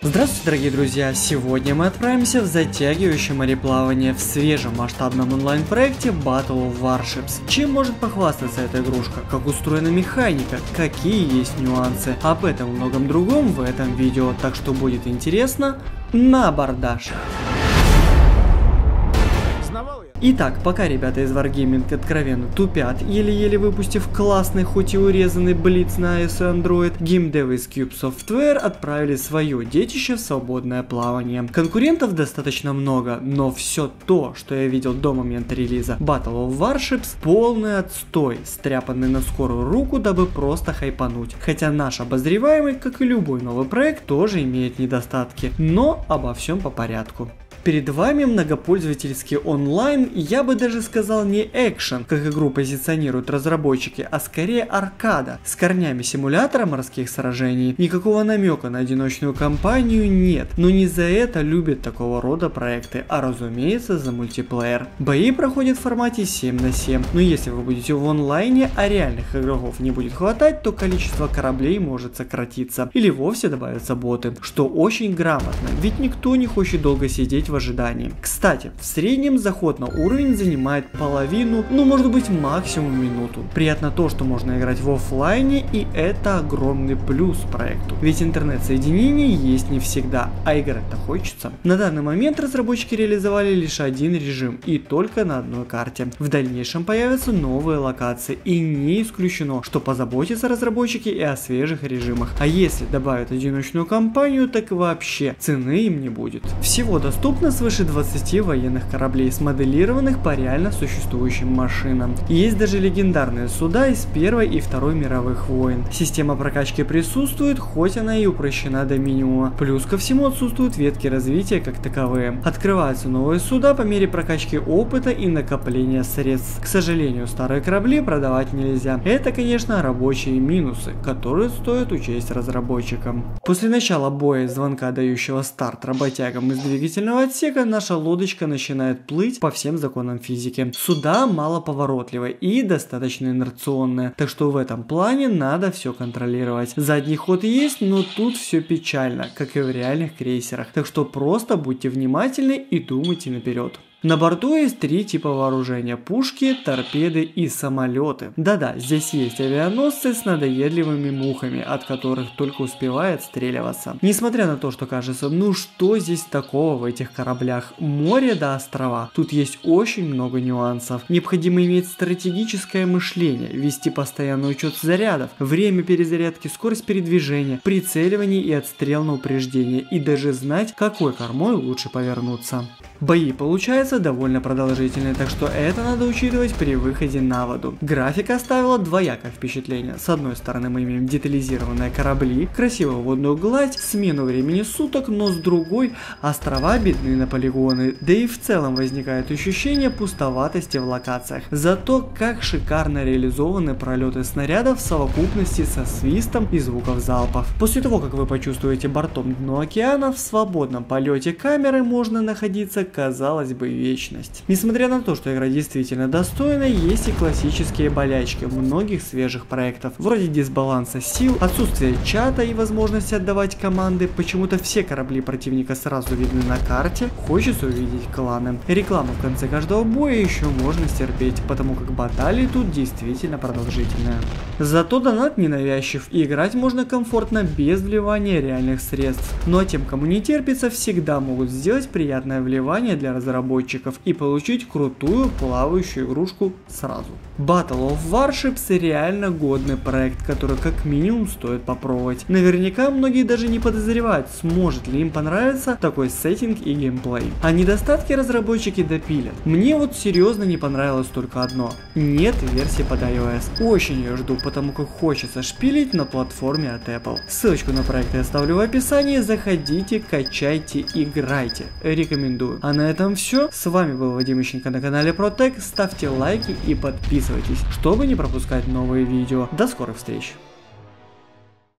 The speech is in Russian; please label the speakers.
Speaker 1: Здравствуйте, дорогие друзья! Сегодня мы отправимся в затягивающее мореплавание в свежем масштабном онлайн-проекте Battle of Warships. Чем может похвастаться эта игрушка? Как устроена механика? Какие есть нюансы? Об этом и многом другом в этом видео, так что будет интересно на абордаж! Итак, пока ребята из Wargaming откровенно тупят, еле-еле выпустив классный, хоть и урезанный Blitz на iOS и Android, геймдевы из Cube Software отправили свое детище в свободное плавание. Конкурентов достаточно много, но все то, что я видел до момента релиза Battle of Warships, полный отстой, стряпанный на скорую руку, дабы просто хайпануть. Хотя наш обозреваемый, как и любой новый проект, тоже имеет недостатки, но обо всем по порядку. Перед вами многопользовательский онлайн, я бы даже сказал не экшен, как игру позиционируют разработчики, а скорее аркада, с корнями симулятора морских сражений. Никакого намека на одиночную кампанию нет, но не за это любят такого рода проекты, а разумеется за мультиплеер. Бои проходят в формате 7 на 7, но если вы будете в онлайне, а реальных игроков не будет хватать, то количество кораблей может сократиться, или вовсе добавятся боты, что очень грамотно, ведь никто не хочет долго сидеть в ожидании. Кстати, в среднем заход на уровень занимает половину, ну может быть максимум минуту. Приятно то, что можно играть в офлайне, и это огромный плюс проекту, ведь интернет-соединение есть не всегда, а играть-то хочется. На данный момент разработчики реализовали лишь один режим, и только на одной карте. В дальнейшем появятся новые локации, и не исключено, что позаботятся разработчики и о свежих режимах. А если добавят одиночную кампанию, так и вообще цены им не будет. Всего доступно свыше 20 военных кораблей, смоделированных по реально существующим машинам. Есть даже легендарные суда из Первой и Второй мировых войн. Система прокачки присутствует, хоть она и упрощена до минимума. Плюс ко всему отсутствуют ветки развития как таковые. Открываются новые суда по мере прокачки опыта и накопления средств. К сожалению, старые корабли продавать нельзя. Это, конечно, рабочие минусы, которые стоит учесть разработчикам. После начала боя и звонка, дающего старт работягам из двигательного отсека, наша лодочка начинает плыть по всем законам физики. Суда малоповоротливые и достаточно инерционные, так что в этом плане надо все контролировать. Задний ход есть, но тут все печально, как и в реальных крейсерах, так что просто будьте внимательны и думайте наперед. На борту есть три типа вооружения: пушки, торпеды и самолеты. Да-да, здесь есть авианосцы с надоедливыми мухами, от которых только успевает отстреливаться. Несмотря на то, что кажется, ну что здесь такого в этих кораблях? Море до острова. Тут есть очень много нюансов. Необходимо иметь стратегическое мышление, вести постоянный учет зарядов, время перезарядки, скорость передвижения, прицеливание и отстрел на упреждение, и даже знать, какой кормой лучше повернуться. Бои получаются довольно продолжительные, так что это надо учитывать при выходе на воду. Графика оставила двоякое впечатление. С одной стороны мы имеем детализированные корабли, красивую водную гладь, смену времени суток, но с другой острова бедны на полигоны, да и в целом возникает ощущение пустоватости в локациях. Зато как шикарно реализованы пролеты снарядов в совокупности со свистом и звуков залпов. После того, как вы почувствуете бортом дно океана, в свободном полете камеры можно находиться, казалось бы, вечность. Несмотря на то, что игра действительно достойна, есть и классические болячки многих свежих проектов, вроде дисбаланса сил, отсутствия чата и возможности отдавать команды. Почему-то все корабли противника сразу видны на карте, хочется увидеть кланы. Рекламу в конце каждого боя еще можно стерпеть, потому как баталии тут действительно продолжительные. Зато донат ненавязчив, и играть можно комфортно без вливания реальных средств. Ну а тем, кому не терпится, всегда могут сделать приятное вливание для разработчиков и получить крутую плавающую игрушку сразу. Battle of Warships реально годный проект, который как минимум стоит попробовать. Наверняка многие даже не подозревают, сможет ли им понравиться такой сеттинг и геймплей. А недостатки разработчики допилят. Мне вот серьезно не понравилось только одно: нет версии под iOS. Очень ее жду, потому как хочется шпилить на платформе от Apple. Ссылочку на проект я оставлю в описании, заходите, качайте, играйте. Рекомендую. А на этом все. С вами был Вадим Ищенко на канале ProTech. Ставьте лайки и подписывайтесь, чтобы не пропускать новые видео. До скорых встреч!